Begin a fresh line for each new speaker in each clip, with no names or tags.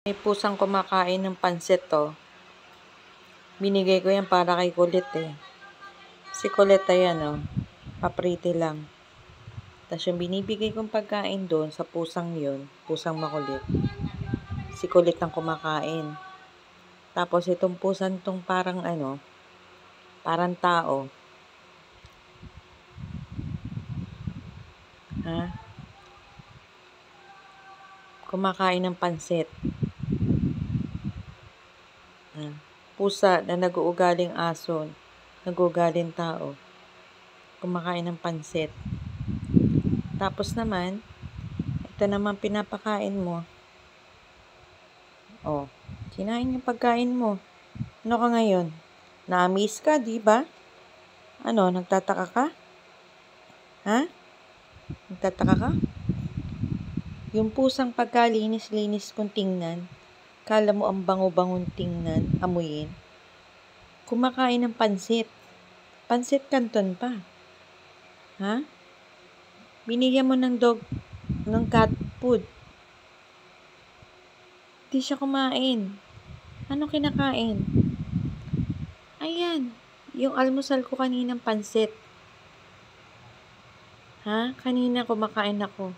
May pusang kumakain ng pansit to. Binigay ko yan para kay Kulit eh. Si Kulit ayan oh. Papriti lang. Tapos yung binibigay kong pagkain doon sa pusang yun, pusang makulit. Si Kulit ang kumakain. Tapos itong pusan tong parang parang tao. Ha? Kumakain ng pansit. Pusa na nag-uugaling aso, nag-uugaling tao. Kumakain ng pansit. Tapos naman, ito naman pinapakain mo. Oh, kinain yung pagkain mo. Ano ka ngayon? Na-amaze ka, di ba? Ano, nagtataka ka? Ha? Nagtataka ka? Yung pusang pagkalinis-linis kong tingnan, kala mo ang bango-bangong tingnan, amuyin. Kumakain ng pansit. Pansit canton pa. Ha? Binigyan mo ng cat food. Di siya kumain. Ano kinakain? Ayan, yung almusal ko kaninang pansit. Ha? Kanina kumakain ako.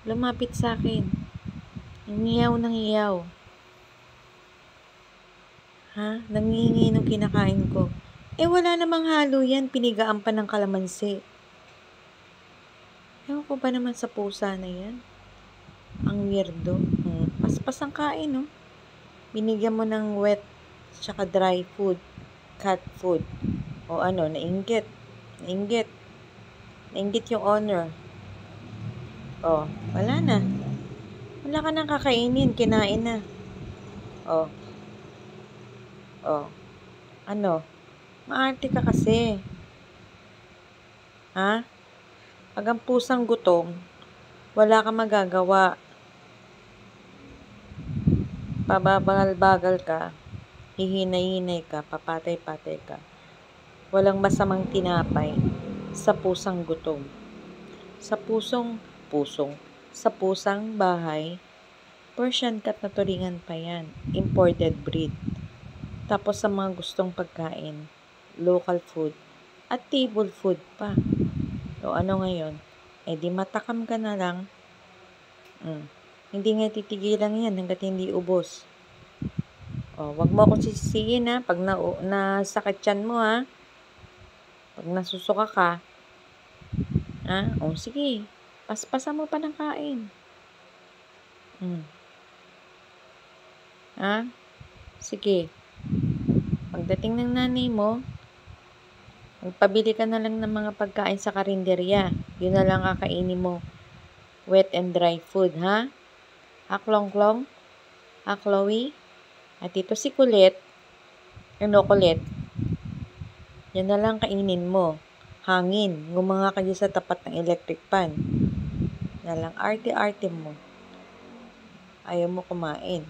Lumapit sa akin. Nangiyaw ng iyaw. Ha? Nangingi nung kinakain ko. Wala namang halo yan. Pinigaan pa ng kalamansi. Ewan ko ba naman sa pusa na yan? Ang weirdo. Paspas ang kain, no? Binigyan mo ng wet tsaka dry food. Cat food. O nainggit. Nainggit yung owner. Oh, wala na. Wala ka nang kakainin. Kinain na. Oh. Maarte ka kasi. Ha? Pag ang pusang gutom, wala ka magagawa. Pababagal-bagal ka, hihinay-hinay ka, papatay-patay ka. Walang masamang tinapay sa pusang gutom. Sa pusang bahay, Persian cat na turingan pa yan, imported breed. Tapos sa mga gustong pagkain, local food, at table food pa. So ano ngayon? Di matakam ka na lang. Hindi nga titigilan yan hanggat hindi ubos. Wag mo akong sisisihin ha, pag nasakit yan mo ha. Pag nasusuka ka. Ha? Sige. Paspasan mo pa ng kain. Ha? Sige. Pagdating ng nanay mo, magpabili ka na lang ng mga pagkain sa karinderya. Yun na lang kakainin mo. Wet and dry food, ha? Aklong-klong? Aklowy? At ito si Kulit. Kulit? Yan na lang kainin mo. Hangin. Ngumanga ka dyan sa tapat ng electric pan. Yan lang arte-arte mo. Ayaw mo kumain.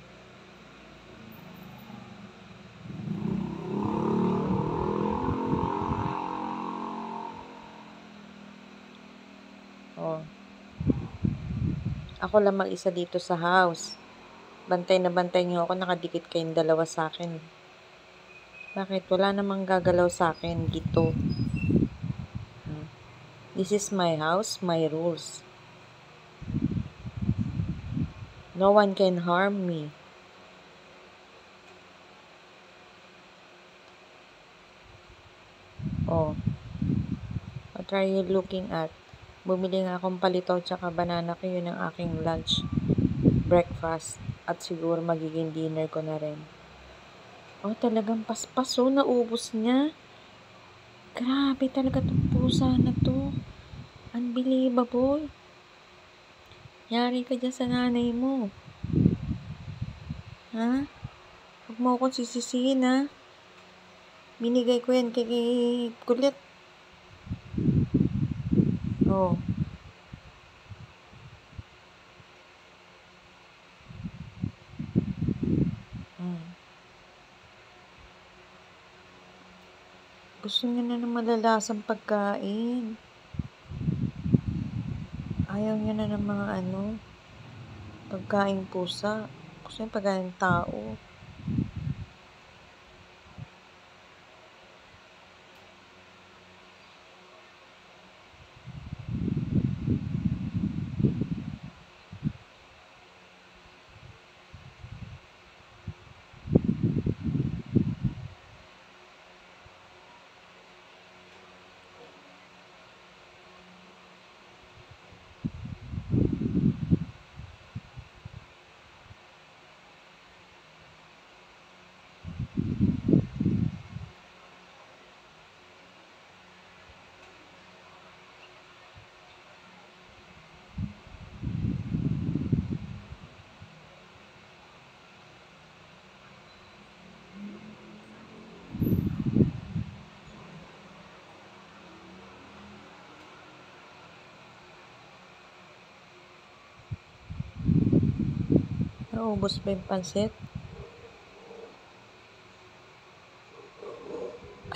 Ako lang mag-isa dito sa house. Bantay na bantay niyo ako, nakadikit kayong dalawa sa akin. Bakit? Wala namang gagalaw sa akin dito. This is my house, my rules. No one can harm me. What are you looking at? Bumili nga akong palito tsaka banana ko, yun ang aking lunch, breakfast, at siguro magiging dinner ko na rin. Talagang paspas naubos niya. Grabe talaga itong pusa na to. Unbelievable. Yari ka dyan sa nanay mo. Ha? Huwag mo akong sisisihin ha. Binigay ko yan kay Kulit. Gusto niya na ng malalasang pagkain. Ayaw niya na ng mga pagkain pusa. Gusto yung pagkain ng tao. Naubos ba yung pansit?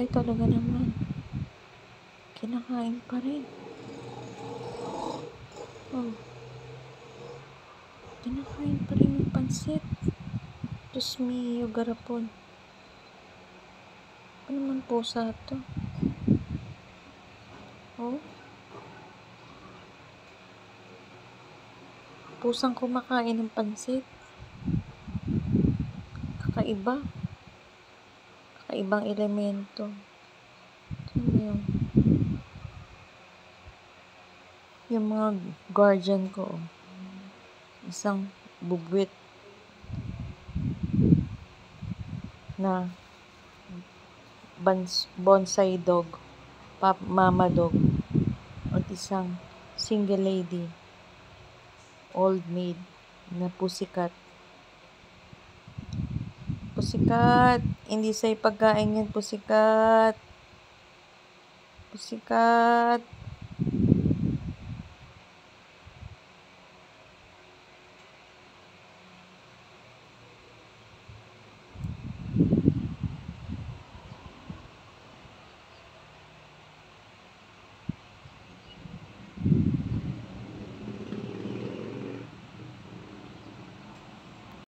Ay, talaga naman. Kinakain pa rin. Oh, kinakain pa rin yung pansit. Diyos mio, garapon. Ano naman pusa to? Oh, pusang kumakain ng pansit. Kakaiba. Kakaibang elemento. Ano yun? Yung mga guardian ko, isang bubwit na bonsai dog, mama dog, at isang single lady, old maid na pusikat. Pusikat, hindi sa'yo pagkain yan, pusikat. Pusikat.